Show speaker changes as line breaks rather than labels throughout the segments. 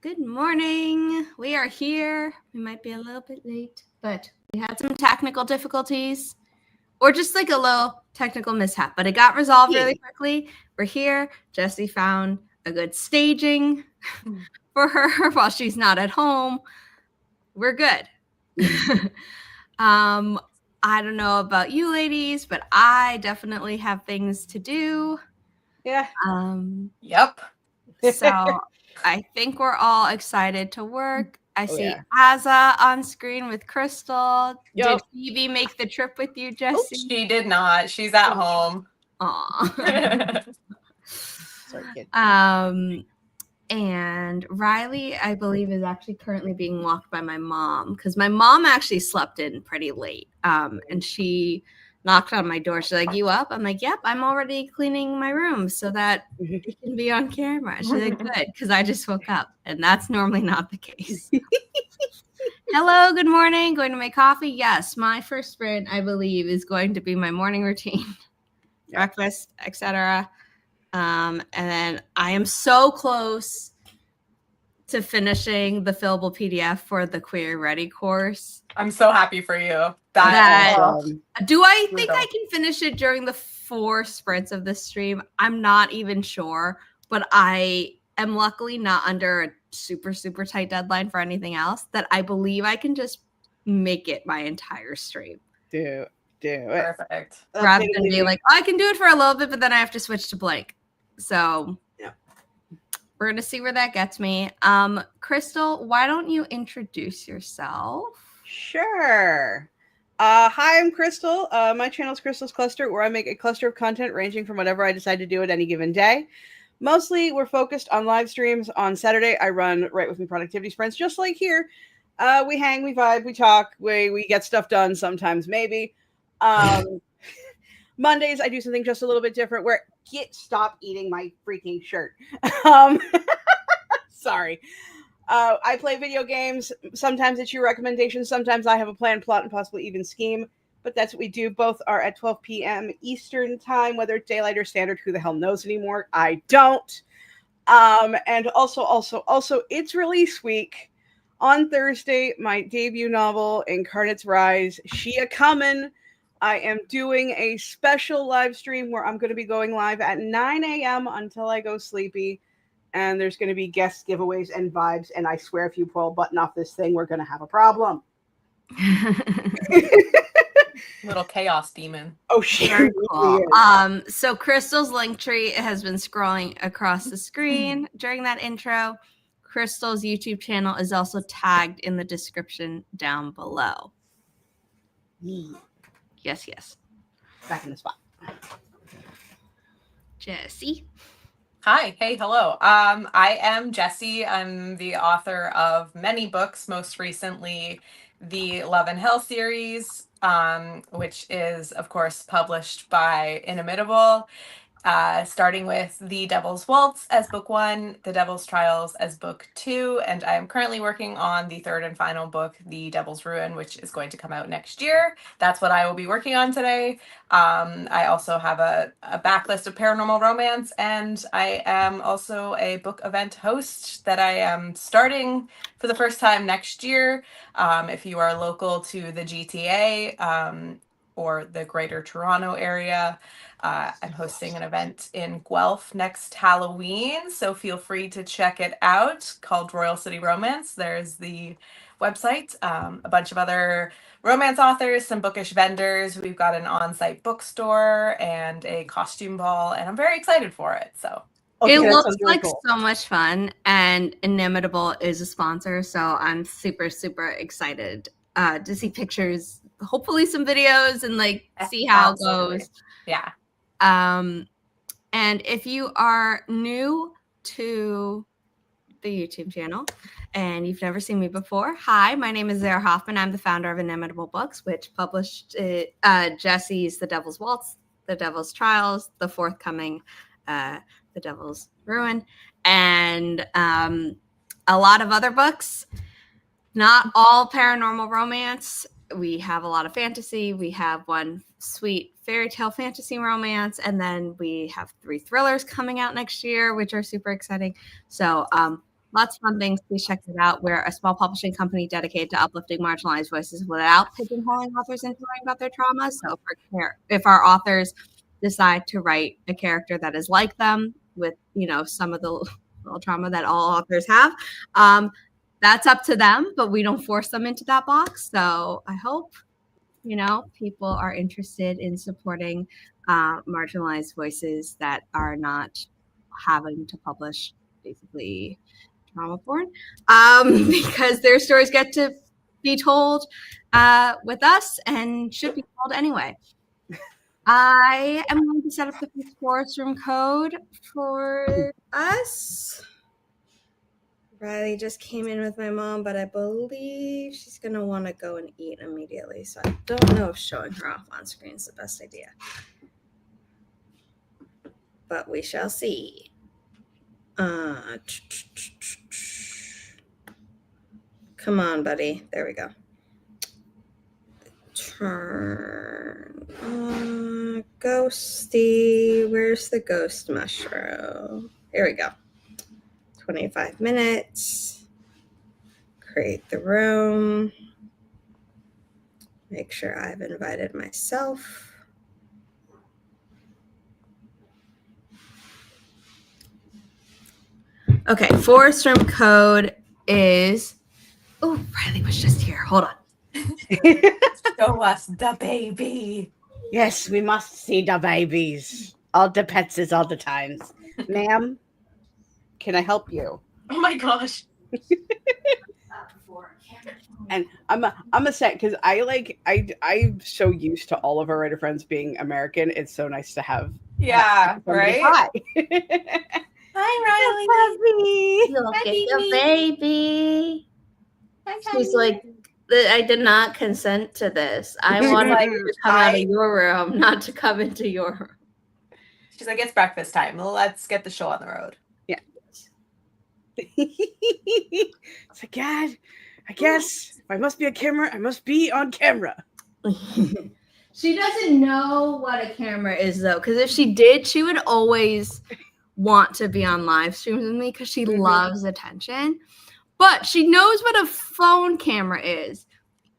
Good morning. We are here. We might be a little bit late, but we had some technical difficulties or just like a little technical mishap, but it got resolved really quickly. We're here. Jessie found a good staging for her while she's not at home. We're good. I don't know about you ladies, but I definitely have things to do.
Yeah.
Yep.
So I think we're all excited to work. I see
yeah.
Aza on screen with Crystal.
Yep.
Did Phoebe make the trip with you, Jessie?
She did not. She's at home.
Aw.
Sorry, kid.
And Riley, I believe, is actually currently being walked by my mom because my mom actually slept in pretty late. And she knocked on my door. She's like, "You up?" I'm like, "Yep, I'm already cleaning my room so that it can be on camera." She's like, "Good," because I just woke up, and that's normally not the case. Hello, good morning. Going to make coffee? Yes, my first sprint, I believe, is going to be my morning routine, breakfast, etc. And then I am so close to finishing the fillable PDF for the Queer Ready course.
I'm so happy for you.
Do I think I can finish it during the 4 sprints of this stream? I'm not even sure, but I am luckily not under a super, super tight deadline for anything else that I believe I can just make it my entire stream.
Do it.
Perfect.
Rather than be like, I can do it for a little bit, but then I have to switch to blank. So we're going to see where that gets me. Crystal, why don't you introduce yourself?
Sure. Hi, I'm Crystal. My channel is Crystal's Cluster, where I make a cluster of content ranging from whatever I decide to do at any given day. Mostly, we're focused on live streams. On Saturday, I run Right With Me productivity sprints, just like here. We hang, we vibe, we talk, we get stuff done sometimes, maybe. Mondays, I do something just a little bit different where stop eating my freaking shirt. Sorry. I play video games. Sometimes it's your recommendation. Sometimes I have a plan, plot, and possibly even scheme. But that's what we do. Both are at 12 p.m. Eastern time, whether it's daylight or standard. Who the hell knows anymore? I don't. And also, it's release week. On Thursday, my debut novel, Incarnate's Rise, She A Comin'. I am doing a special live stream where I'm going to be going live at 9 a.m. until I go sleepy. And there's going to be guest giveaways and vibes. And I swear if you pull a button off this thing, we're going to have a problem.
Little chaos demon.
Oh, shit.
Very cool. So Crystal's link tree has been scrolling across the screen during that intro. Crystal's YouTube channel is also tagged in the description down below. Yes.
Back in the spot.
Jessie.
Hi. Hey, hello. I am Jessie. I'm the author of many books, most recently the Love and Hell series, which is, of course, published by Inimitable, starting with The Devil's Waltz as book 1, The Devil's Trials as book 2, and I am currently working on the 3rd and final book, The Devil's Ruin, which is going to come out next year. That's what I will be working on today. I also have a backlist of paranormal romance, and I am also a book event host that I am starting for the first time next year. If you are local to the GTA or the Greater Toronto area, I'm hosting an event in Guelph next Halloween, so feel free to check it out, called Royal City Romance. There's the website, a bunch of other romance authors, some bookish vendors. We've got an on-site bookstore and a costume ball, and I'm very excited for it. So
it looks like cool. So much fun, and Inimitable is a sponsor, so I'm super, super excited to see pictures, hopefully some videos, and see how it goes.
Yeah.
And if you are new to the YouTube channel and you've never seen me before, hi, my name is Zara Hoffman. I'm the founder of Inimitable Books, which published Jessie's The Devil's Waltz, The Devil's Trials, the forthcoming The Devil's Ruin, and a lot of other books. Not all paranormal romance. We have a lot of fantasy. We have one sweet fairy tale fantasy romance, and then we have 3 thrillers coming out next year, which are super exciting. So lots of fun things. Please check it out. We're a small publishing company dedicated to uplifting marginalized voices without pigeonholing authors into writing about their trauma. So if our authors decide to write a character that is like them with, some of the little trauma that all authors have, that's up to them, but we don't force them into that box. So I hope, people are interested in supporting marginalized voices that are not having to publish basically trauma porn, because their stories get to be told with us and should be told anyway. I am going to set up the forest room code for us. Riley just came in with my mom, but I believe she's going to want to go and eat immediately. So I don't know if showing her off on screen is the best idea. But we shall see. Come on, buddy. There we go. Turn on Ghosty. Where's the ghost mushroom? Here we go. 25 minutes. Create the room. Make sure I've invited myself. Okay, forest room code is. Oh, Riley was just here. Hold on.
Show us the baby.
Yes, we must see the babies. All the pets is all the times. Ma'am, can I help you?
Oh my gosh.
And I'm a set because I'm so used to all of our writer friends being American. It's so nice to have.
Yeah, right?
Hi.
Hi, Riley.
Look
Hi,
at the baby.
Hi,
She's like, I did not consent to this. I wanted you to come out of your room, not to come into your room.
She's like, it's breakfast time. Let's get the show on the road.
Yeah. It's like, God, I guess if I must be a camera, I must be on camera.
She doesn't know what a camera is, though, because if she did, she would always want to be on live streams with me because she loves attention. But she knows what a phone camera is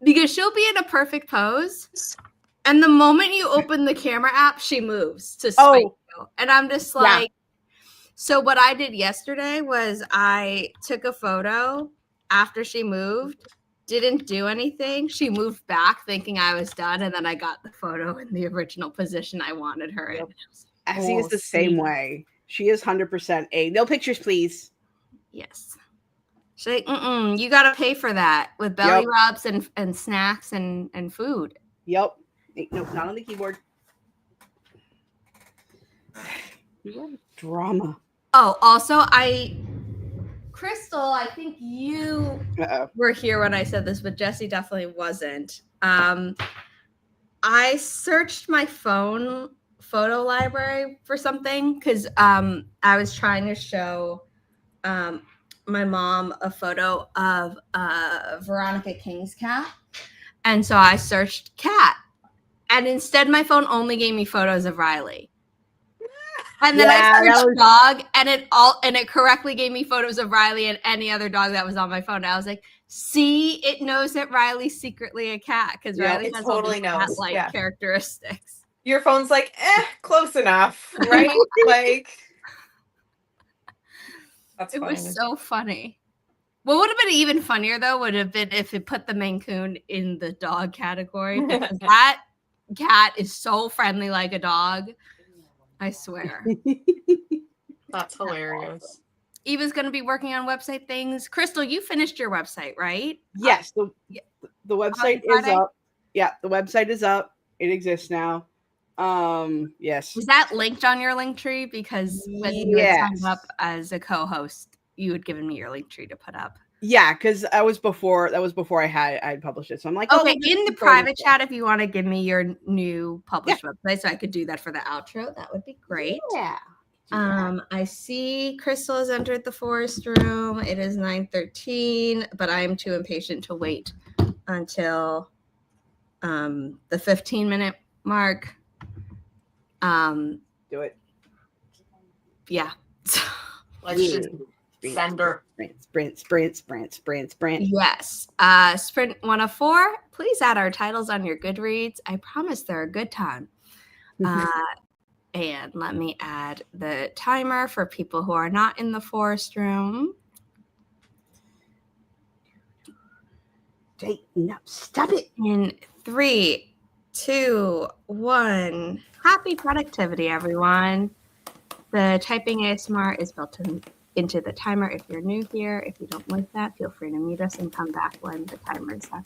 because she'll be in a perfect pose. And the moment you open the camera app, she moves to spite you. And I'm just like, So what I did yesterday was I took a photo after she moved, didn't do anything. She moved back thinking I was done. And then I got the photo in the original position I wanted her in.
Essie is the same way. She is 100% a no pictures, please.
Yes. She's like, you got to pay for that with belly rubs and snacks and food.
Yep. Nope, not on the keyboard. Drama.
Oh, also, Crystal, I think you were here when I said this, but Jessie definitely wasn't. I searched my phone photo library for something because I was trying to show my mom a photo of Veronica King's cat. And so I searched cat. And instead, my phone only gave me photos of Riley. And then I searched dog, and it correctly gave me photos of Riley and any other dog that was on my phone. And I was like, see, it knows that Riley's secretly a cat because Riley has totally cat-like characteristics.
Your phone's like, close enough, right? Like, that's funny.
It was so funny. What would have been even funnier, though, would have been if it put the Maine Coon in the dog category because that cat is so friendly like a dog. I swear.
That's hilarious.
Eva's going to be working on website things. Crystal, you finished your website, right?
Yes. The website is up. Yeah, the website is up. It exists now. Yes.
Was that linked on your link tree? Because when you had signed up as a co-host, you had given me your link tree to put up.
Yeah, because that was before I had published it. So I'm like,
okay, in the private chat, if you want to give me your new published website, so I could do that for the outro, that would be great.
Yeah.
I see Crystal has entered the forest room. It is 9:13, but I am too impatient to wait until the 15-minute mark.
Do it.
Yeah.
Let's just Sender.
Sprint.
Yes. Sprint 104. Please add our titles on your Goodreads. I promise they're a good time. And let me add the timer for people who are not in the forest room.
Jake, no, stop it.
In 3, 2, 1. Happy productivity, everyone. The typing ASMR is built into the timer. If you're new here, if you don't like that, feel free to mute us and come back when the timer is up.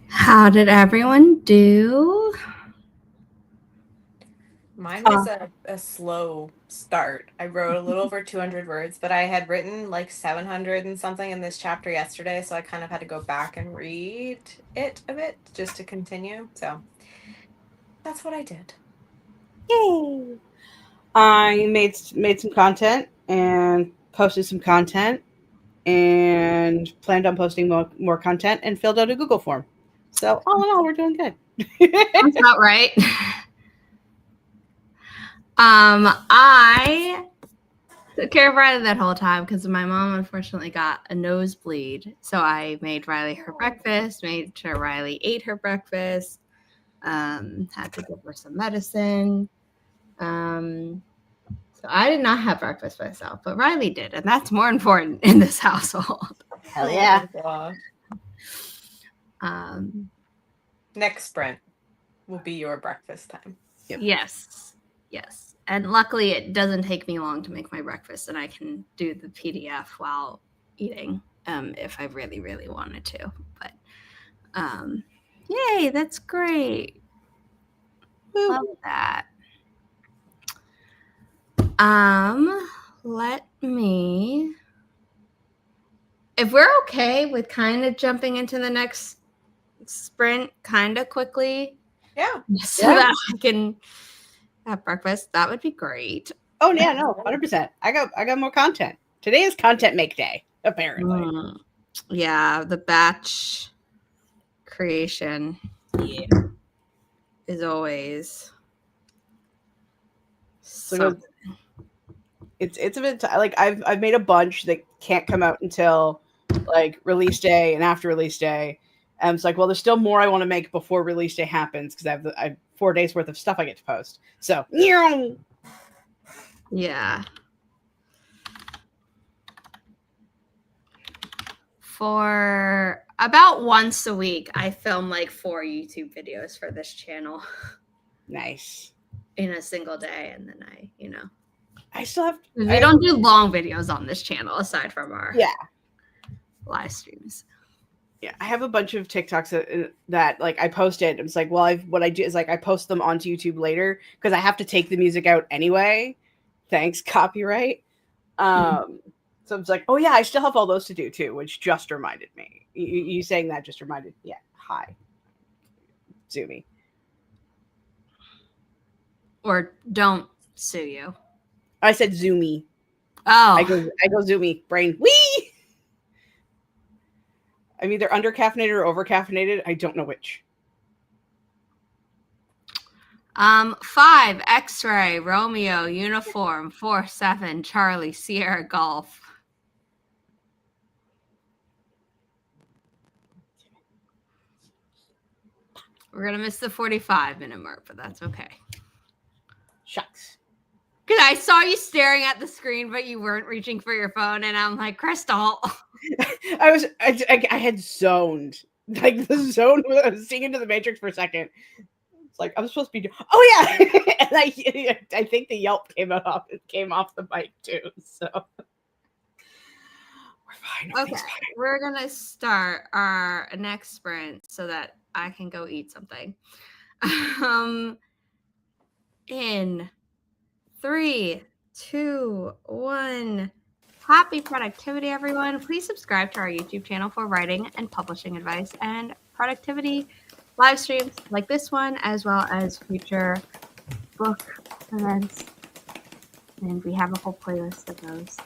How did everyone do?
Mine was a slow start. I wrote a little over 200 words, but I had written like 700 and something in this chapter yesterday, so I kind of had to go back and read it a bit just to continue. So that's what I did.
Yay! I made some content and posted some content and planned on posting more content and filled out a Google form. So all in all, we're doing good.
That's about right. I took care of Riley that whole time because my mom unfortunately got a nosebleed. So I made Riley her breakfast, made sure Riley ate her breakfast, had to give her some medicine. So I did not have breakfast myself, but Riley did, and that's more important in this household.
Hell yeah.
Oh next sprint will be your breakfast time.
Yep.
Yes. And luckily it doesn't take me long to make my breakfast, and I can do the PDF while eating if I really, really wanted to. But yay, that's great.
Woo.
Love that. Let me, if we're okay with kind of jumping into the next sprint kind of quickly, so that I can have breakfast, that would be great.
Oh yeah, no, 100%. I got more content. Today is content make day, apparently.
Yeah, the batch creation is always
So it's a bit like I've made a bunch that can't come out until like release day and after release day. And it's like, well, there's still more I want to make before release day happens because I have 4 days worth of stuff I get to post. So
yeah. For about once a week, I film like 4 YouTube videos for this channel.
Nice.
In a single day, and then
I still have.
We don't do long videos on this channel aside from our live streams.
Yeah, I have a bunch of TikToks that like I posted. It's like, well, what I do is like I post them onto YouTube later because I have to take the music out anyway. Thanks, copyright. So it's like, oh yeah, I still have all those to do too, which just reminded me. You saying that just reminded me. Yeah, hi, Zoomy.
Or don't sue you.
I said Zoomy.
Oh,
I go Zoomy. Brain. Wee. I'm either under caffeinated or over caffeinated. I don't know which.
5 X-ray Romeo uniform 47 Charlie Sierra Golf. We're gonna miss the 45-minute mark, but that's okay.
Shucks.
Because I saw you staring at the screen, but you weren't reaching for your phone, and I'm like, Crystal.
I had zoned. Like the zone. I was seeing into the Matrix for a second. It's like I'm supposed to be. Oh yeah, and I think the Yelp came off the mic too. So we're fine.
Okay, we're gonna start our next sprint so that I can go eat something. In 3, 2, 1. Happy productivity, everyone. Please subscribe to our YouTube channel for writing and publishing advice and productivity live streams like this one, as well as future book events. And we have a whole playlist of those.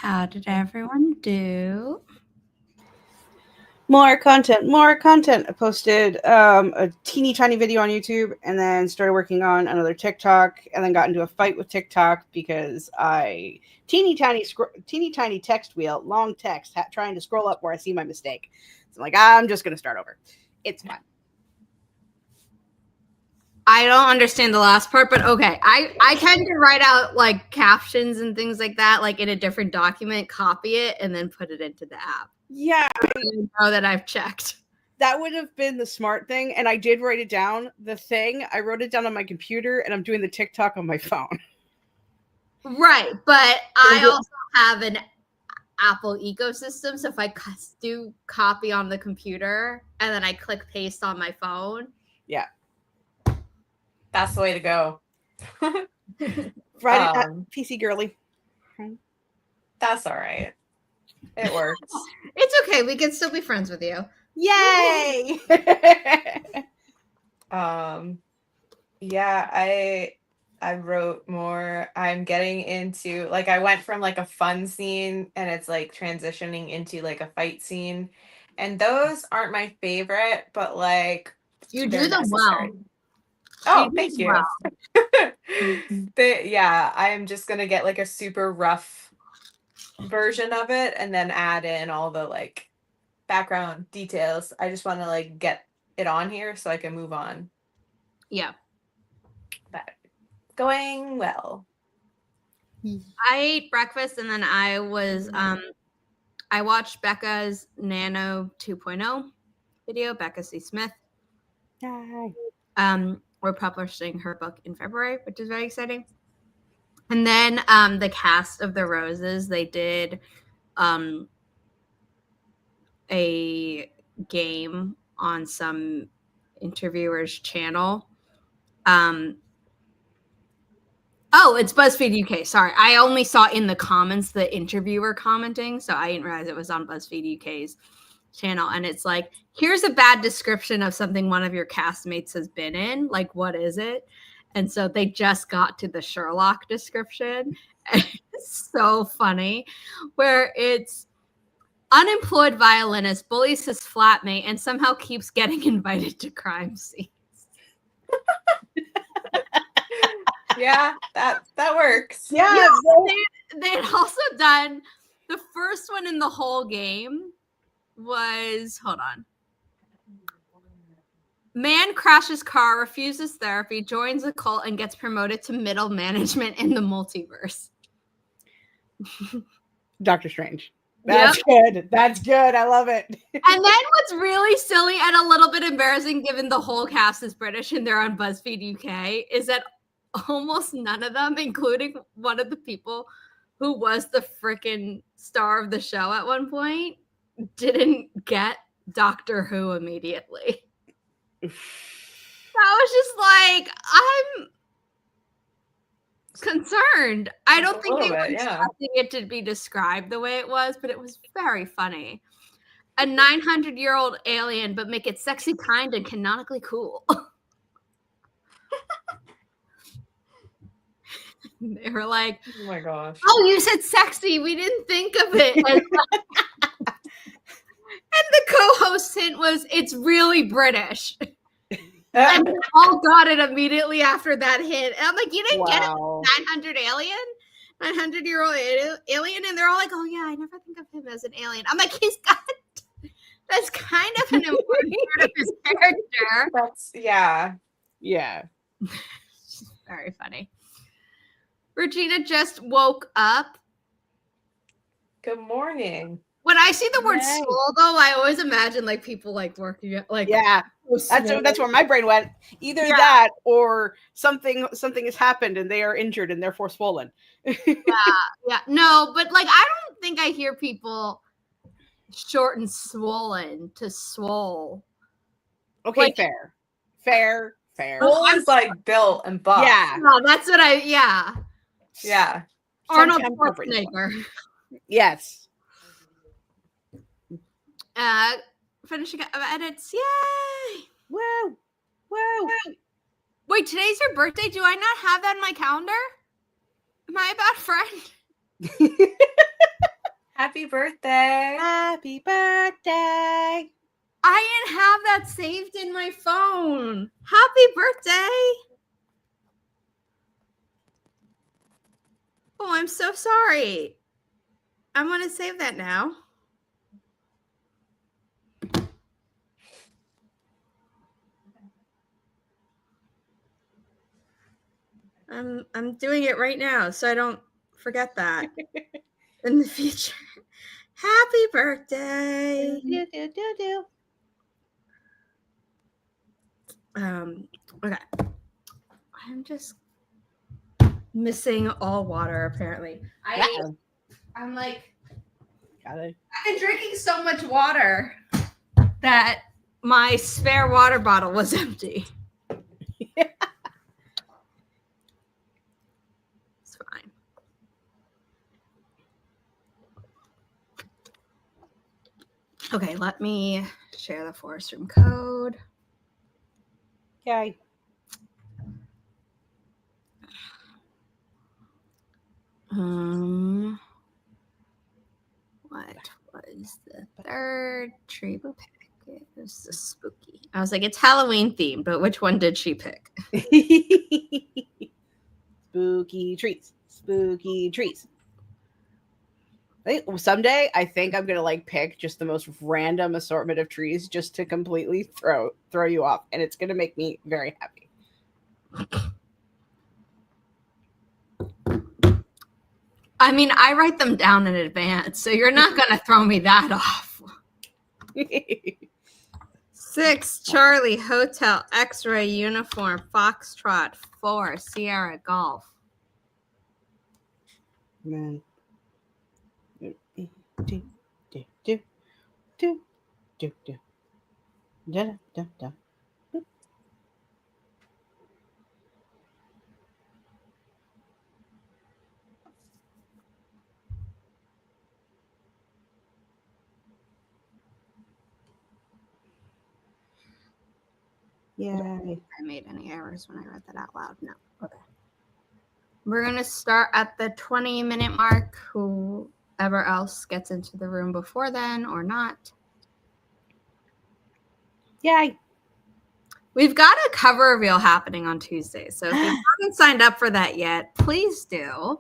How did everyone do?
More content, more content. I posted a teeny tiny video on YouTube and then started working on another TikTok and then got into a fight with TikTok because I teeny tiny text wheel, long text, trying to scroll up where I see my mistake. So I'm like, I'm just going to start over. It's fine.
I don't understand the last part, but okay. I tend to write out like captions and things like that, like in a different document, copy it, and then put it into the app.
Yeah.
I know that I've checked.
That would have been the smart thing. And I did write it down. The thing, I wrote it down on my computer and I'm doing the TikTok on my phone.
Right. But I also have an Apple ecosystem. So if I do copy on the computer and then I click paste on my phone.
Yeah.
That's the way to go.
Right, PC girly.
That's all right. It works.
It's okay. We can still be friends with you.
Yay!
Yeah, I wrote more. I'm getting into like I went from like a fun scene and it's like transitioning into like a fight scene. And those aren't my favorite, but like
you do them well.
Oh, thank you. Yeah, I'm just gonna get like a super rough version of it and then add in all the like background details. I just want to like get it on here so I can move on.
Yeah.
But going well.
I ate breakfast and then I was I watched Becca's Nano 2.0 video, Becca C. Smith.
Yay.
We're publishing her book in February, which is very exciting. And then the cast of The Roses, they did a game on some interviewer's channel. Oh, it's BuzzFeed UK. Sorry. I only saw in the comments the interviewer commenting, so I didn't realize it was on BuzzFeed UK's channel. And it's like, here's a bad description of something one of your castmates has been in. Like, what is it? And so they just got to the Sherlock description. And it's so funny, where it's unemployed violinist bullies his flatmate and somehow keeps getting invited to crime scenes.
Yeah, that works.
Yeah.
They had also done the first one in the whole game was, hold on. Man crashes car, refuses therapy, joins a cult, and gets promoted to middle management in the multiverse.
Doctor Strange. That's good. That's good. I love it.
And then what's really silly and a little bit embarrassing, given the whole cast is British and they're on BuzzFeed UK, is that almost none of them, including one of the people who was the freaking star of the show at one point, didn't get Doctor Who immediately. I was just like, I'm concerned. I don't think they were expecting it to be described the way it was, but it was very funny. A 900-year-old alien, but make it sexy, kind, and canonically cool. They were like,
oh my gosh.
Oh, you said sexy. We didn't think of it. And the co-host hint was, it's really British. And we all got it immediately after that hint. And I'm like, you didn't get it? 900-year-old alien? And they're all like, oh yeah, I never think of him as an alien. I'm like, that's kind of an important part of his character.
Yeah.
Very funny. Regina just woke up.
Good morning.
When I see the word swole, though, I always imagine like people like working like
that's where my brain went. Either that or something has happened and they are injured and therefore swollen.
No, but like I don't think I hear people shorten swollen to swole.
Okay,
like,
fair.
Swole is like built and buff.
Yeah,
no, that's what Arnold Schwarzenegger.
Yes.
Finishing up edits. Yay!
Woo!
Wait, today's your birthday? Do I not have that in my calendar? Am I a bad friend?
Happy birthday.
Happy birthday.
I didn't have that saved in my phone. Happy birthday. Oh, I'm so sorry. I'm going to save that now. I'm doing it right now so I don't forget that in the future. Happy birthday. Okay. I'm just missing all water apparently. I'm like,
Got it.
I've been drinking so much water that my spare water bottle was empty. It's fine. Okay, let me share the Forest Room code.
Okay.
What was the third tree pick? It was the spooky. I was like, it's Halloween themed, but which one did she pick?
Spooky trees. Spooky trees. Someday I think I'm gonna like pick just the most random assortment of trees just to completely throw you off, and it's gonna make me very happy.
I mean, I write them down in advance, so you're not gonna throw me that off. 6 Charlie Hotel X-ray uniform Foxtrot 4 Sierra Golf.
Man. Yeah.
I made any errors when I read that out loud? No. Okay. We're gonna start at the 20-minute mark. Whoever else gets into the room before then or not.
Yay.
We've got a cover reveal happening on Tuesday. So if you haven't signed up for that yet, please do.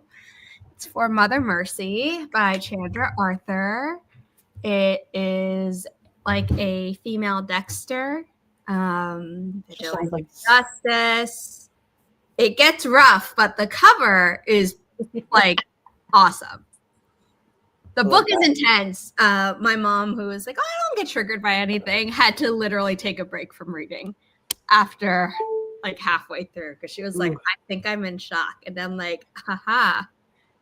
It's for Mother Mercy by Chandra Arthur. It is like a female Dexter.
Sounds like
Justice. It gets rough, but the cover is like awesome. The book is intense. My mom, who was like, oh, I don't get triggered by anything, had to literally take a break from reading after like halfway through because she was like, I think I'm in shock. And I'm like, haha.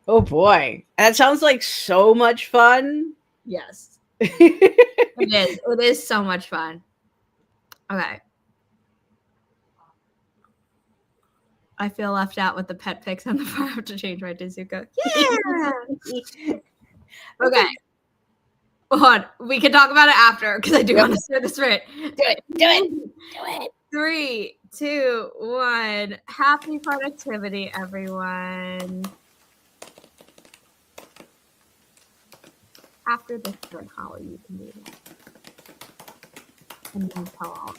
Oh boy. That sounds like so much fun.
Yes. It is. It is so much fun. Okay. I feel left out with the pet pics on the farm. I have to change my Dizuko. Yeah. Okay. Hold on. We can talk about it after because I do want to share this right.
Do it.
3, 2, 1. Happy productivity, everyone. After this turn, Holly, you can do that. And then tell all.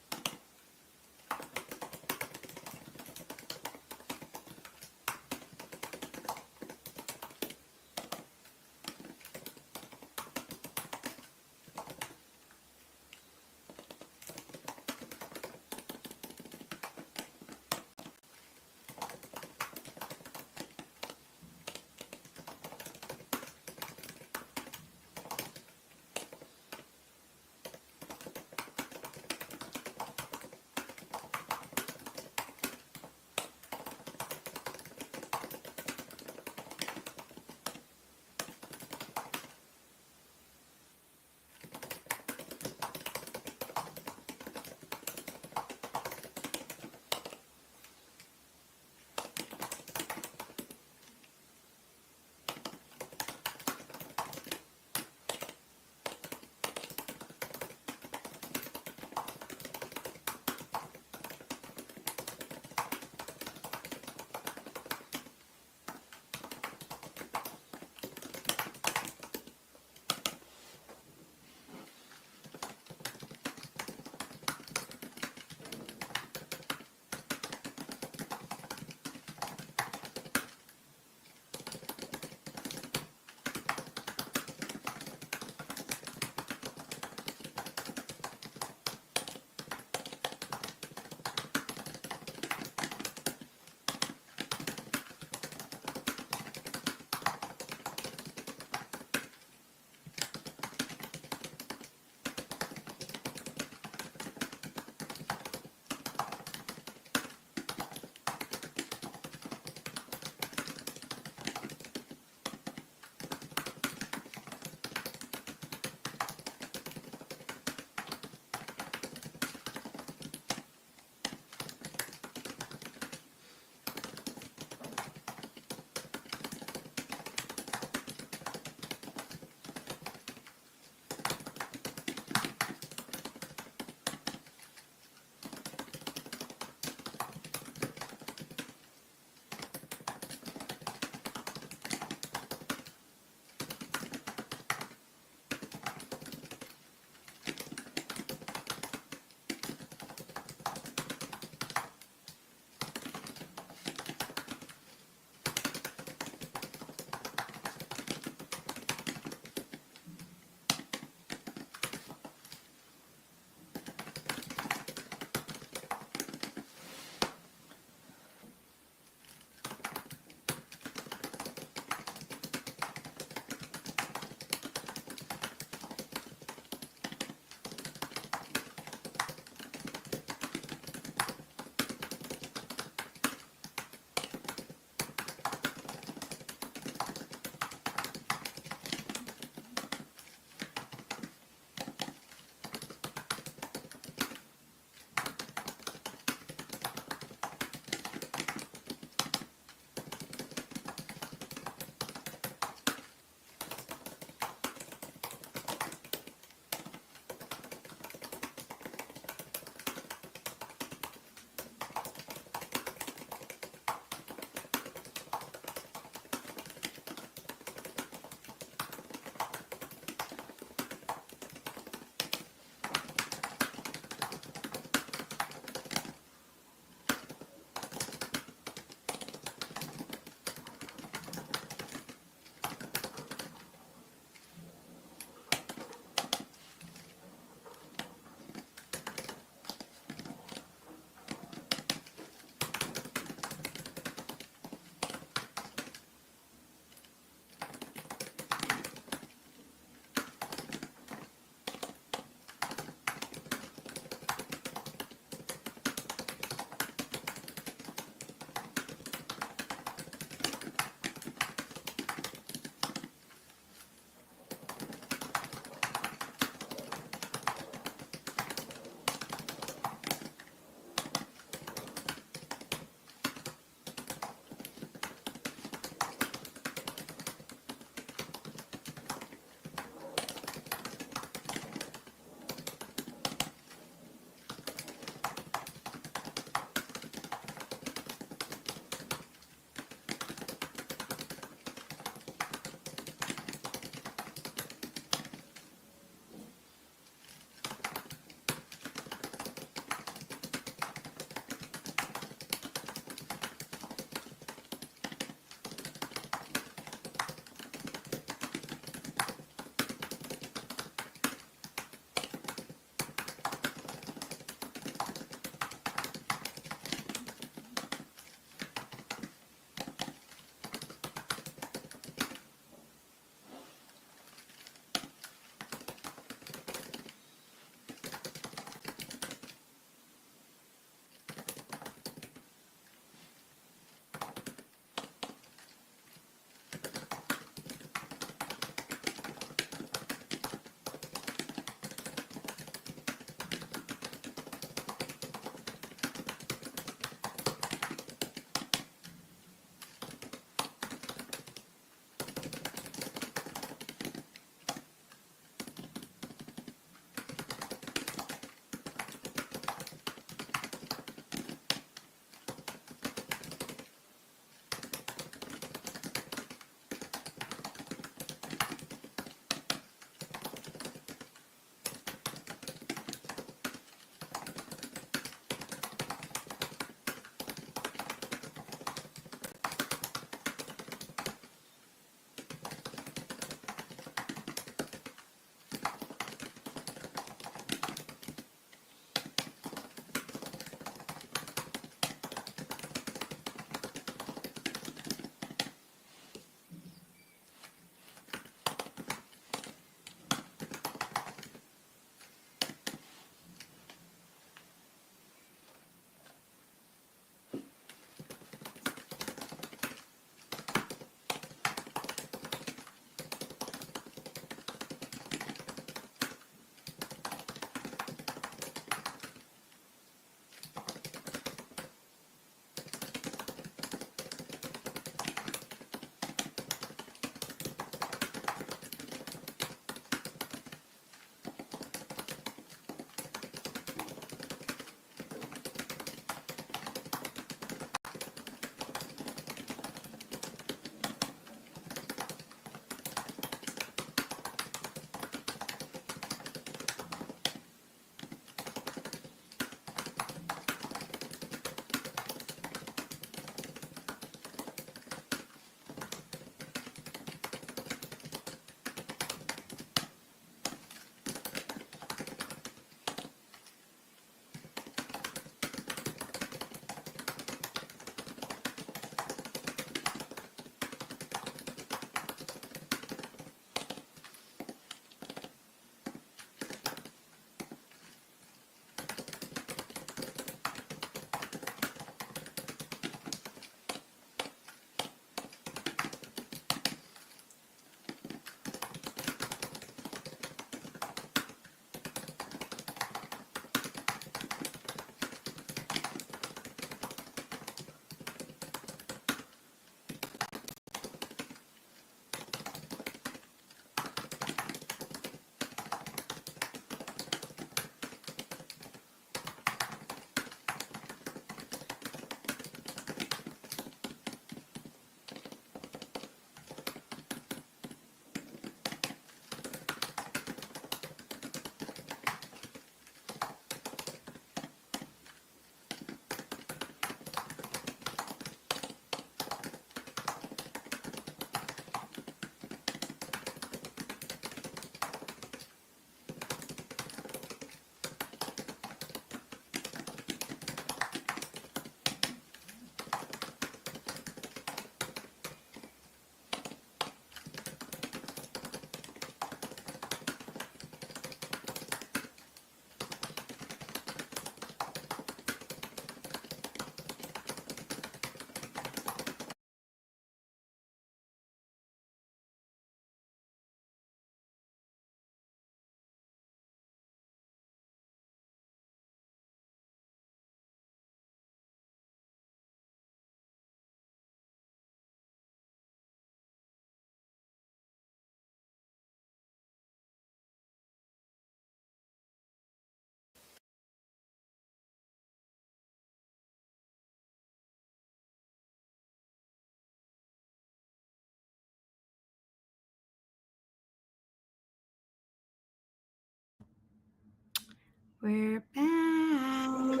We're back.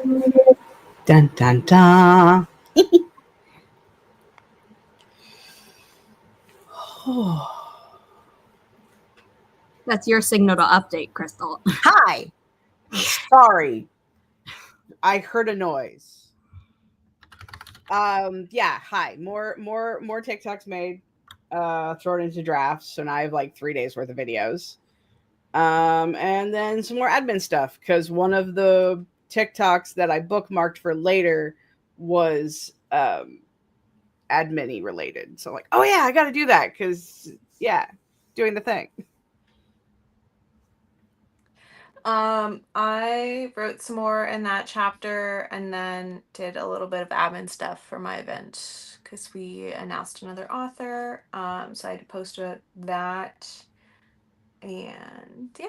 Dun dun dun.
That's your signal to update, Crystal.
Hi. Sorry. I heard a noise. Yeah, hi. More TikToks made. Thrown into drafts. So now I have like 3 days worth of videos. And then some more admin stuff because one of the TikToks that I bookmarked for later was admin-y related. So like, oh yeah, I gotta do that because yeah, doing the thing.
I wrote some more in that chapter and then did a little bit of admin stuff for my event because we announced another author. So I had to post that. And yeah.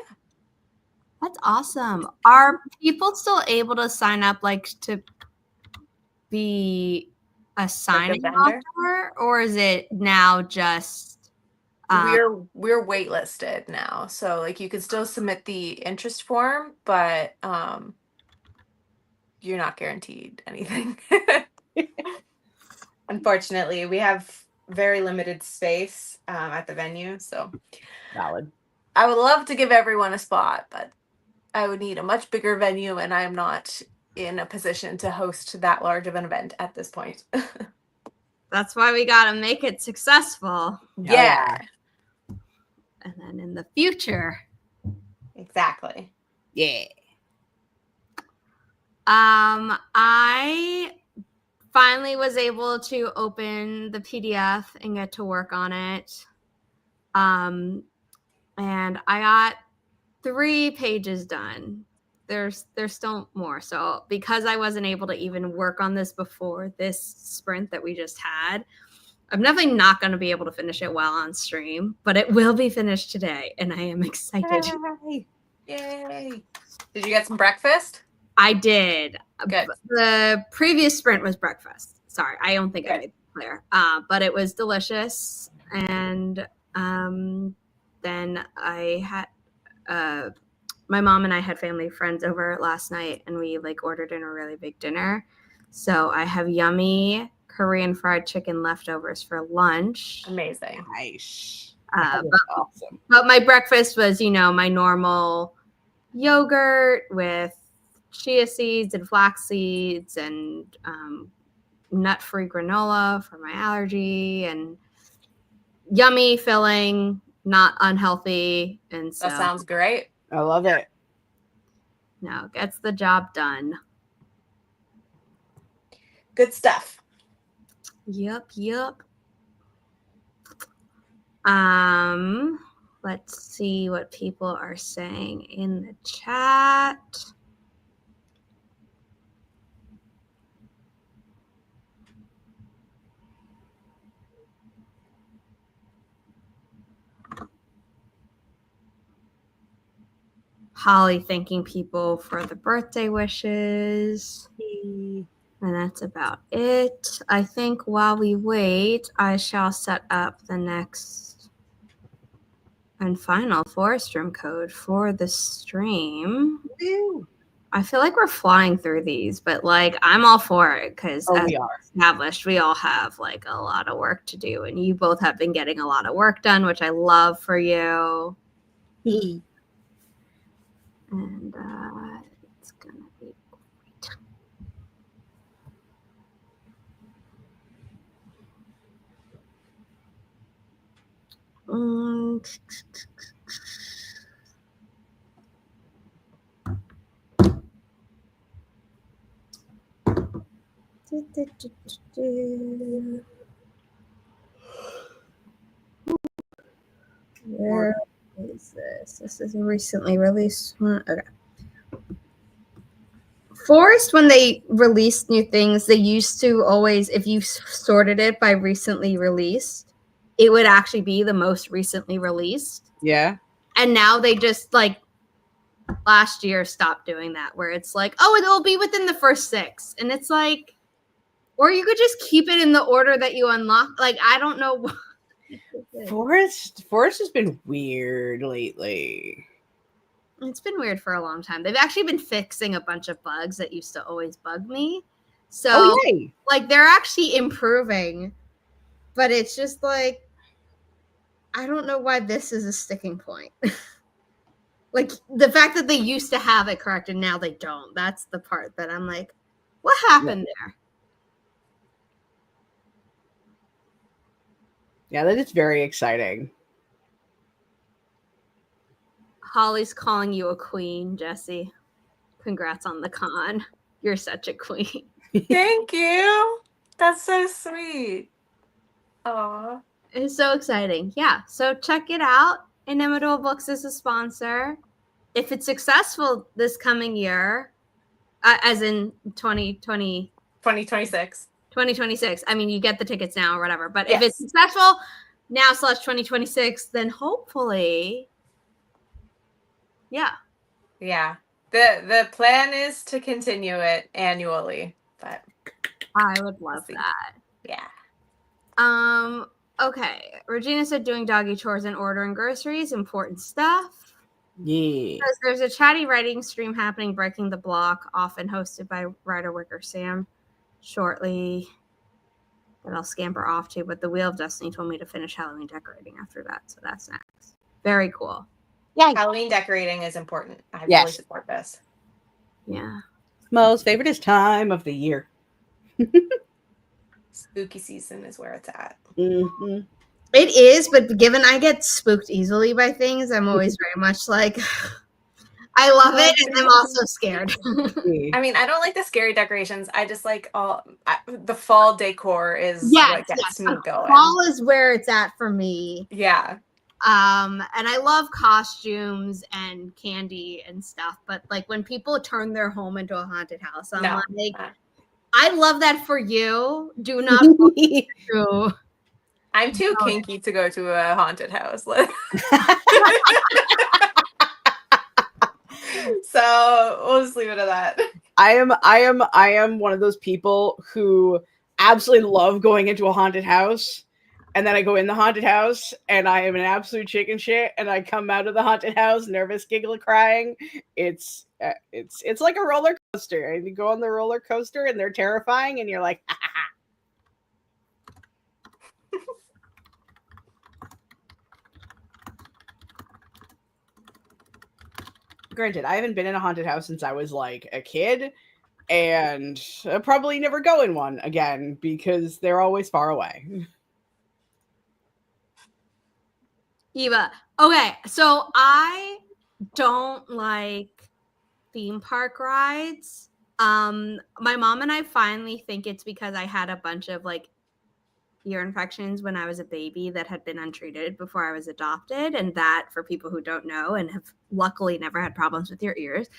That's awesome. Are people still able to sign up like to be a signing
vendor?
author, or is it now just
we're waitlisted now, so like you can still submit the interest form, but you're not guaranteed anything. Unfortunately, we have very limited space at the venue, so
Valid.
I would love to give everyone a spot, but I would need a much bigger venue, and I am not in a position to host that large of an event at this point.
That's why we got to make it successful.
Yeah.
And then in the future.
Exactly.
Yeah.
I finally was able to open the PDF and get to work on it. And I got 3 pages done. There's still more. So because I wasn't able to even work on this before this sprint that we just had, I'm definitely not going to be able to finish it while on stream, but it will be finished today, and I am excited.
Yay. Did you get some breakfast?
I did.
Good.
The previous sprint was breakfast. Sorry, I don't think I made that clear. But it was delicious. And then I had my mom and I had family friends over last night, and we like ordered in a really big dinner. So I have yummy Korean fried chicken leftovers for lunch.
Amazing.
Nice.
Awesome. But my breakfast was, my normal yogurt with chia seeds and flax seeds and nut-free granola for my allergy, and yummy, filling, not unhealthy. And so
that sounds great.
I love it.
No, gets the job done.
Good stuff.
Yep. Let's see what people are saying in the chat. Holly thanking people for the birthday wishes. And that's about it. I think while we wait, I shall set up the next and final forest room code for the stream.
Woo.
I feel like we're flying through these, but like I'm all for it because as
we are
established, we all have like a lot of work to do, and you both have been getting a lot of work done, which I love for you. And it's gonna be great. Where is this? This is a recently released one. Okay. Forest, when they released new things, they used to always, if you sorted it by recently released, it would actually be the most recently released.
Yeah.
And now they just like last year stopped doing that, where it's like, oh, it'll be within the first 6. And it's like, or you could just keep it in the order that you unlock. Like, I don't know.
Forest has been weird lately.
It's been weird for a long time. They've actually been fixing a bunch of bugs that used to always bug me. So,
yay.
like, they're actually improving, but it's just like, I don't know why this is a sticking point. Like, the fact that they used to have it correct and now they don't. That's the part that I'm like, what happened there?
Yeah, that is very exciting.
Holly's calling you a queen, Jesse. Congrats on the con. You're such a queen.
Thank you. That's so sweet. Aw.
It's so exciting. Yeah. So check it out. Inimitable Books is a sponsor. If it's successful this coming year, as in 2020,
2026.
2026, I mean, you get the tickets now or whatever. But
Yes.
if it's successful now / 2026, then hopefully, yeah.
Yeah. The plan is to continue it annually, but
I would love
see.
that.
Yeah.
Okay. Regina said doing doggy chores and ordering groceries, important stuff.
Yeah.
There's a chatty writing stream happening, Breaking the Block, often hosted by writer Wicker Sam. Shortly, that I'll scamper off to, but the Wheel of Destiny told me to finish Halloween decorating after that, so that's next. Very cool.
Yeah.
Halloween decorating is important. I
Yes.
really support this.
Yeah.
Most favoriteest time of the year.
Spooky season is where it's at.
Mm-hmm.
It is, but given I get spooked easily by things, I'm always very much like, I love it, and I'm also scared.
I mean, I don't like the scary decorations. I just like the fall decor is what gets me going.
Fall is where it's at for me.
Yeah.
And I love costumes and candy and stuff, but like when people turn their home into a haunted house, I'm like, I love that for you. Do not go through.
I'm too kinky to go to a haunted house. So we'll just leave it at that.
I am one of those people who absolutely love going into a haunted house, and then I go in the haunted house and I am an absolute chicken shit, and I come out of the haunted house nervous, giggling, crying. It's like a roller coaster, and you go on the roller coaster and they're terrifying, and you're like, ha, ha, ha. Granted, I haven't been in a haunted house since I was like a kid, and I'll probably never go in one again because they're always far away.
Eva. Okay, so I don't like theme park rides. My mom and I finally think it's because I had a bunch of like ear infections when I was a baby that had been untreated before I was adopted. And that, for people who don't know and have luckily never had problems with your ears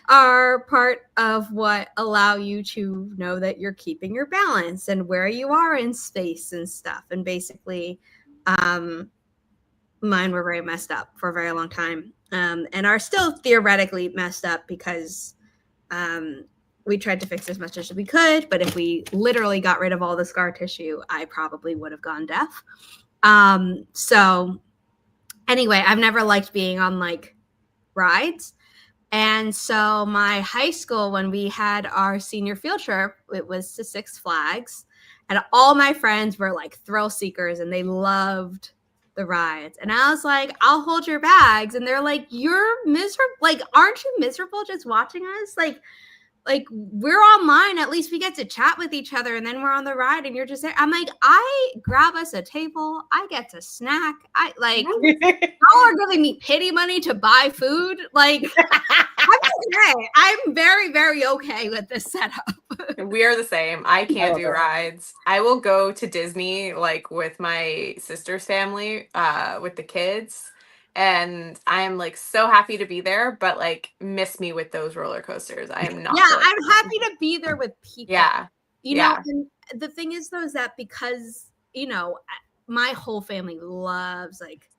are part of what allow you to know that you're keeping your balance and where you are in space and stuff. And basically, mine were very messed up for a very long time, and are still theoretically messed up because we tried to fix as much as we could, but if we literally got rid of all the scar tissue, I probably would have gone deaf. So anyway, I've never liked being on like rides. And so my high school, when we had our senior field trip, it was to Six Flags, and all my friends were like thrill seekers and they loved the rides. And I was like, I'll hold your bags. And they're like, you're miserable. Like, aren't you miserable just watching us? Like we're online, at least we get to chat with each other, and then we're on the ride and you're just there. I'm like, I grab us a table, I get to snack. I like y'all are giving me pity money to buy food. Like I'm okay. I'm very, very okay with this setup.
We are the same. I can't do rides. I will go to Disney like with my sister's family, with the kids. And I'm like so happy to be there, but like miss me with those roller coasters. I am not.
Yeah, I'm happy to be there with people.
Yeah.
You know, and the thing is though, is that because, you know, my whole family loves like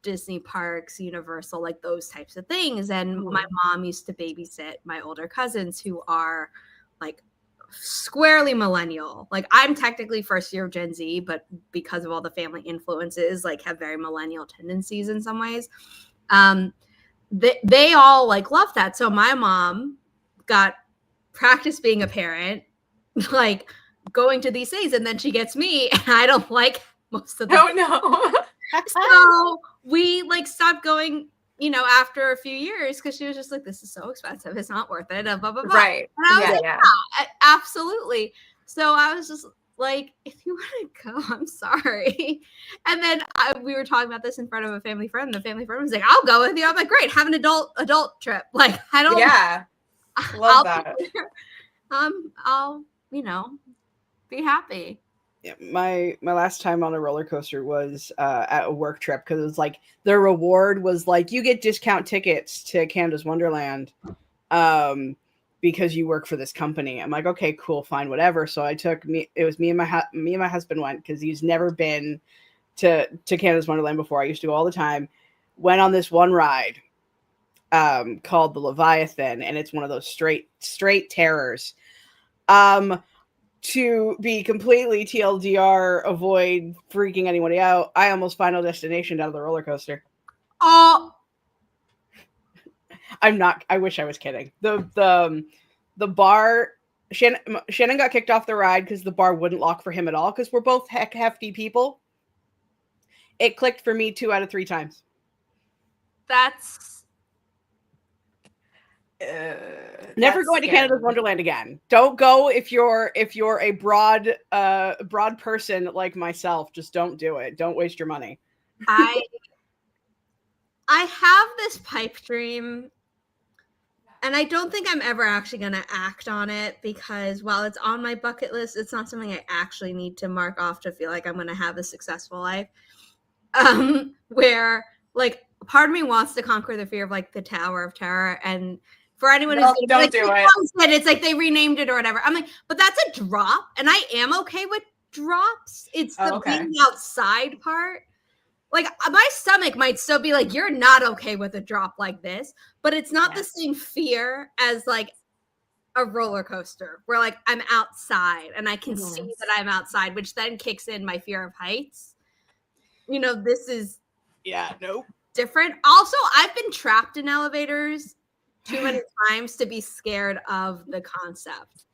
Disney parks, Universal, like those types of things. And my mom used to babysit my older cousins who are like squarely millennial. Like I'm technically first year of Gen Z, but because of all the family influences, like have very millennial tendencies in some ways. They all like love that. So my mom got practice being a parent, like going to these things, and then she gets me, and I don't like most of them.
Oh no.
So we like stopped going, you know, after a few years because she was just like, this is so expensive. It's not worth it. Blah, blah, blah.
Right.
And I was like,
Yeah.
absolutely. So I was just like, if you want to go, I'm sorry. And then we were talking about this in front of a family friend. The family friend was like, I'll go with you. I'm like, great. Have an adult trip. Like, I don't.
Yeah. Love that.
I'll, you know, be happy.
Yeah, my last time on a roller coaster was at a work trip because it was like the reward was like you get discount tickets to Canada's Wonderland because you work for this company. I'm like, okay, cool, fine, whatever. So I took me and my husband went because he's never been to Canada's Wonderland before. I used to go all the time. Went on this one ride called the Leviathan, and it's one of those straight terrors. To be completely TLDR, avoid freaking anybody out, I almost Final Destination out of the roller coaster.
Oh,
I'm not. I wish I was kidding. The bar. Shannon got kicked off the ride because the bar wouldn't lock for him at all because we're both hefty people. It clicked for me 2 out of 3 times.
that's
Never going to Canada's Wonderland again. Don't go if you're a broad person like myself. Just don't do it. Don't waste your money.
I have this pipe dream, and I don't think I'm ever actually going to act on it because while it's on my bucket list, it's not something I actually need to mark off to feel like I'm going to have a successful life. Where like part of me wants to conquer the fear of like the Tower of Terror, and for anyone who's
don't
like,
do it.
It's like they renamed it or whatever. I'm like, but that's a drop, and I am okay with drops. It's the being outside part. Like my stomach might still be like, you're not okay with a drop like this, but it's not the same fear as like a roller coaster where like I'm outside and I can see that I'm outside, which then kicks in my fear of heights. You know, this is different. Also, I've been trapped in elevators too many times to be scared of the concept.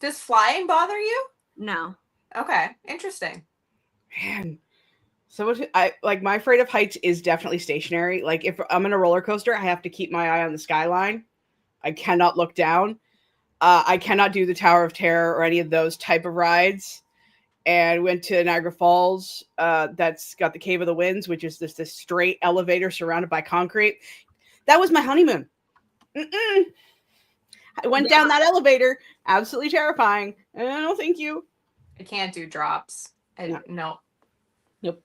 Does flying bother you?
No.
Okay, interesting.
Man. So I like my afraid of heights is definitely stationary. Like if I'm in a roller coaster, I have to keep my eye on the skyline. I cannot look down. I cannot do the Tower of Terror or any of those type of rides. And went to Niagara Falls. That's got the Cave of the Winds, which is this straight elevator surrounded by concrete. That was my honeymoon. I went down that elevator. Absolutely terrifying. No, thank you.
I can't do drops. No.
Nope.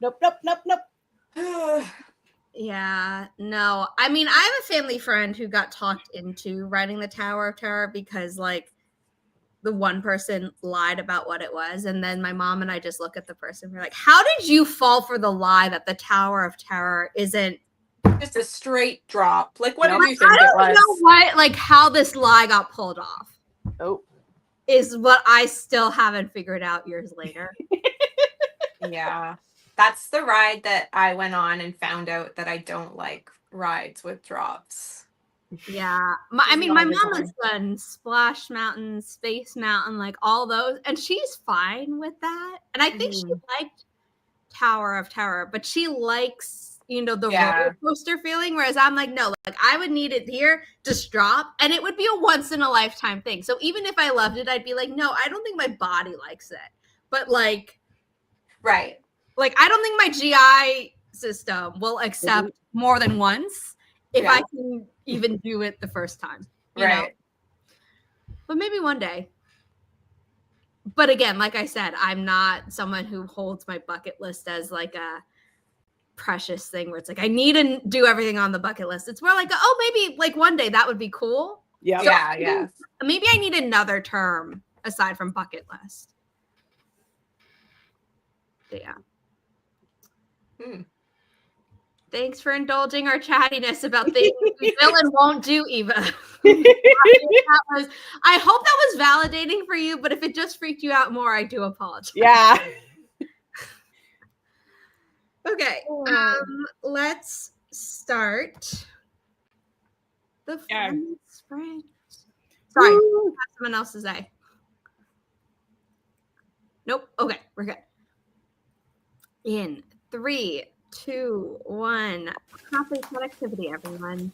Yeah, no. I mean, I have a family friend who got talked into riding the Tower of Terror because, like, the one person lied about what it was. And then my mom and I just look at the person. We're like, how did you fall for the lie that the Tower of Terror isn't
just a straight drop? Like, what did you think
it was? I don't know
what,
like, how this lie got pulled off.
Oh.
Is what I still haven't figured out years later.
Yeah. That's the ride that I went on and found out that I don't like rides with drops.
Yeah. My mom has done Splash Mountain, Space Mountain, like all those, and she's fine with that. And I think she liked Tower of Terror, but she likes, you know, the roller coaster feeling, whereas I'm like, no, like I would need it here, just drop, and it would be a once in a lifetime thing. So even if I loved it, I'd be like, no, I don't think my body likes it. But like,
right.
Like, I don't think my GI system will accept more than once if I can even do it the first time. You know? But maybe one day. But again, like I said, I'm not someone who holds my bucket list as like a precious thing where it's like, I need to do everything on the bucket list. It's more like, oh, maybe like one day that would be cool.
Yeah.
So maybe I need another term aside from bucket list. But yeah. Thanks for indulging our chattiness about things we will and won't do, Eva. I hope that was validating for you, but if it just freaked you out more, I do apologize.
Yeah.
Okay, let's start the fun sprint. Sorry, I have someone else to say. Nope. Okay, we're good. In 3, 2, 1. Happy productivity, everyone.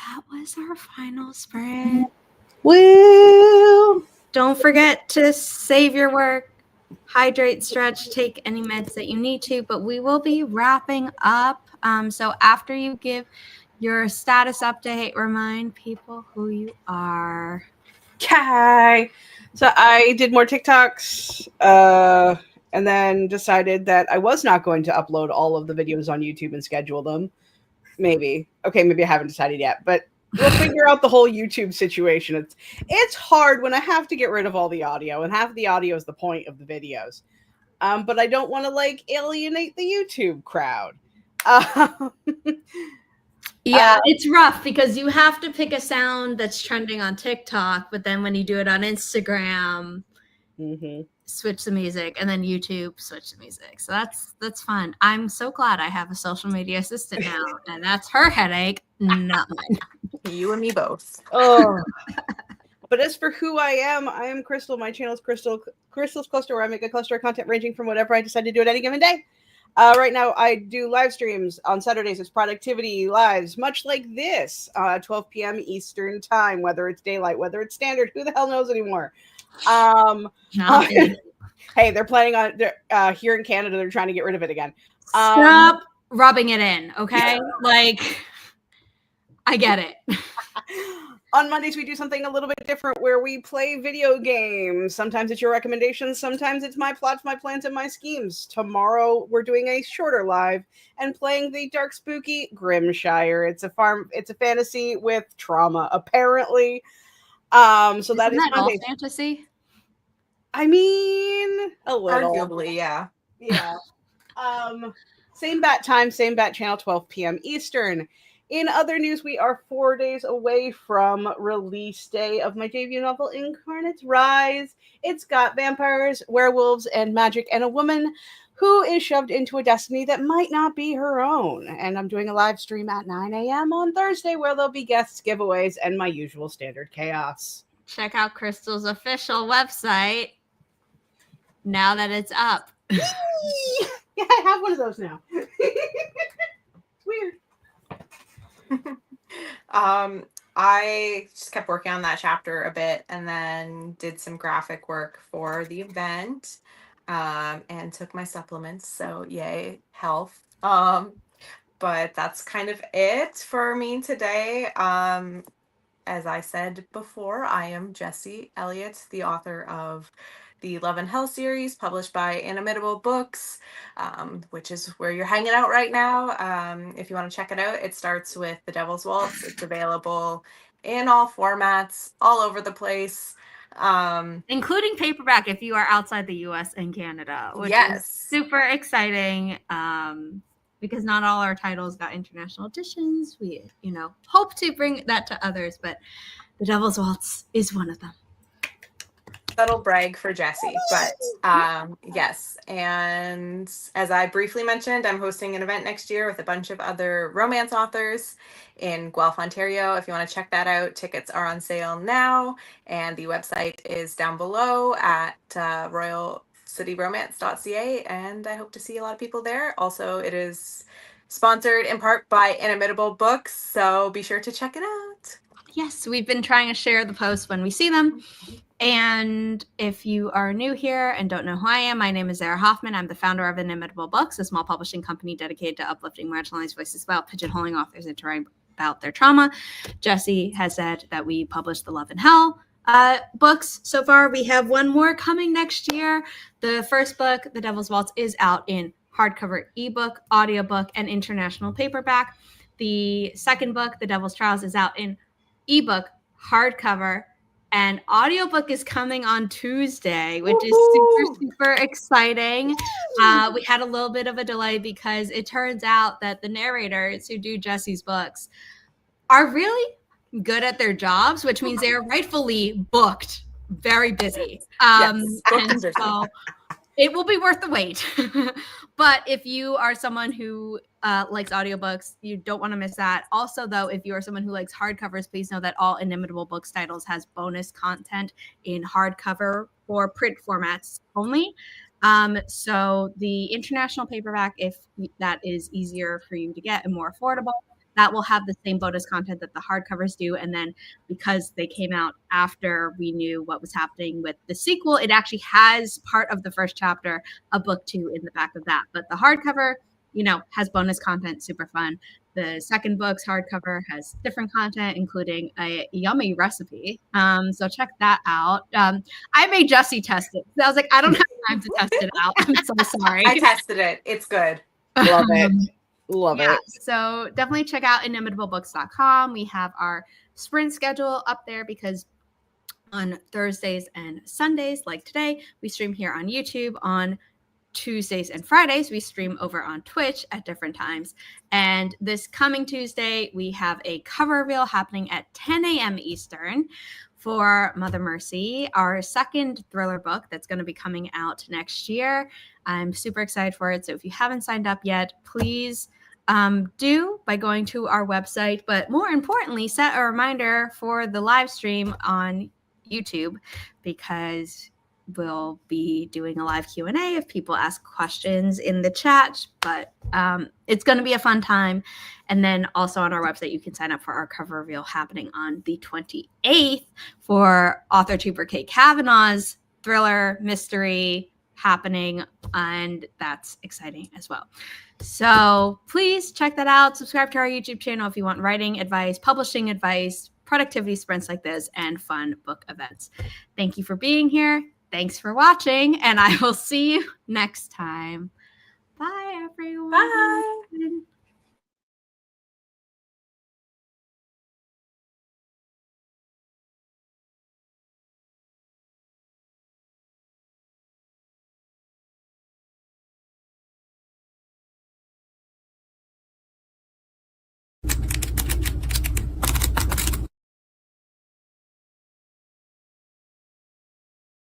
that was our final spread.
Woo!
Don't forget to save your work, hydrate, stretch, take any meds that you need to, but we will be wrapping up. So after you give your status update, remind people who you are.
Okay. So I did more TikToks, and then decided that I was not going to upload all of the videos on YouTube and schedule them. Maybe. Okay, maybe I haven't decided yet, but we'll figure out the whole YouTube situation. It's hard when I have to get rid of all the audio, and half of the audio is the point of the videos. But I don't want to like alienate the YouTube crowd.
Yeah, it's rough because you have to pick a sound that's trending on TikTok, but then when you do it on Instagram, switch the music, and then YouTube, switch the music. So that's fun. I'm so glad I have a social media assistant now, and that's her headache, not mine.
You and me both.
Oh. But as for who I am Crystal. My channel is Crystal's Cluster, where I make a cluster of content ranging from whatever I decide to do at any given day. Right now, I do live streams on Saturdays. It's productivity lives, much like this, 12 p.m. Eastern time, whether it's daylight, whether it's standard, who the hell knows anymore? Hey, they're planning on here in Canada. They're trying to get rid of it again.
Stop rubbing it in, okay? Like, I get it.
On Mondays, we do something a little bit different where we play video games. Sometimes it's your recommendations. Sometimes it's my plots, my plans, and my schemes. Tomorrow, we're doing a shorter live and playing the dark, spooky Grimshire. It's a fantasy with trauma, apparently. So
Isn't
that is
that all
Mondays.
fantasy?
I mean, a little.
Arguably, yeah.
Yeah. Same bat time, same bat channel, 12 p.m. Eastern. In other news, we are 4 days away from release day of my debut novel, Incarnate's Rise. It's got vampires, werewolves, and magic, and a woman who is shoved into a destiny that might not be her own. And I'm doing a live stream at 9 a.m. on Thursday where there'll be guests, giveaways, and my usual standard chaos.
Check out Crystal's official website now that it's up.
Yeah, I have one of those now. It's weird.
I just kept working on that chapter a bit and then did some graphic work for the event, and took my supplements. So yay, health. But that's kind of it for me today. As I said before, I am Jessie Elliott, the author of the Love and Hell series, published by Inimitable Books, which is where you're hanging out right now. If you want to check it out, it starts with The Devil's Waltz. It's available in all formats, all over the place.
Including paperback if you are outside the US and Canada, which is super exciting, because not all our titles got international editions. We, hope to bring that to others, but The Devil's Waltz is one of them.
Subtle brag for Jessie, but yes. And as I briefly mentioned, I'm hosting an event next year with a bunch of other romance authors in Guelph, Ontario. If you want to check that out, tickets are on sale now, and the website is down below at royalcityromance.ca, and I hope to see a lot of people there. Also, it is sponsored in part by Inimitable Books, so be sure to check it out.
Yes, we've been trying to share the posts when we see them. And if you are new here and don't know who I am, my name is Zara Hoffman. I'm the founder of Inimitable Books, a small publishing company dedicated to uplifting marginalized voices about pigeonholing authors into writing about their trauma. Jessie has said that we published the Love and Hell books so far. We have one more coming next year. The first book, The Devil's Waltz, is out in hardcover, ebook, audiobook, and international paperback. The second book, The Devil's Trials, is out in ebook, hardcover, and audiobook is coming on Tuesday, which is super, super exciting. We had a little bit of a delay because it turns out that the narrators who do Jessie's books are really good at their jobs, which means they are rightfully booked, very busy. And so it will be worth the wait. But if you are someone who likes audiobooks, you don't want to miss that. Also, though, if you are someone who likes hardcovers, please know that all Inimitable Books titles has bonus content in hardcover or print formats only. So the international paperback, if that is easier for you to get and more affordable, that will have the same bonus content that the hardcovers do. And then because they came out after we knew what was happening with the sequel, it actually has part of the first chapter of book 2 in the back of that. But the hardcover, has bonus content, super fun. The second book's hardcover has different content, including a yummy recipe. So check that out. I made Jesse test it. So I was like, I don't have time to test it out. I'm so sorry.
I tested it. It's good.
Love it. Love it.
So definitely check out inimitableBooks.com. We have our sprint schedule up there because on Thursdays and Sundays, like today, we stream here on YouTube. On Tuesdays and Fridays, we stream over on Twitch at different times. And this coming Tuesday, we have a cover reveal happening at 10 a.m. Eastern for Mother Mercy, our second thriller book that's going to be coming out next year. I'm super excited for it. So if you haven't signed up yet, please do by going to our website. But more importantly, set a reminder for the live stream on YouTube, because we'll be doing a live Q&A if people ask questions in the chat. But it's going to be a fun time. And then also on our website, you can sign up for our cover reveal happening on the 28th for author Tuber K. Kavanaugh's thriller mystery happening. And that's exciting as well. So please check that out. Subscribe to our YouTube channel if you want writing advice, publishing advice, productivity sprints like this, and fun book events. Thank you for being here. Thanks for watching, and I will see you next time. Bye, everyone.
Bye.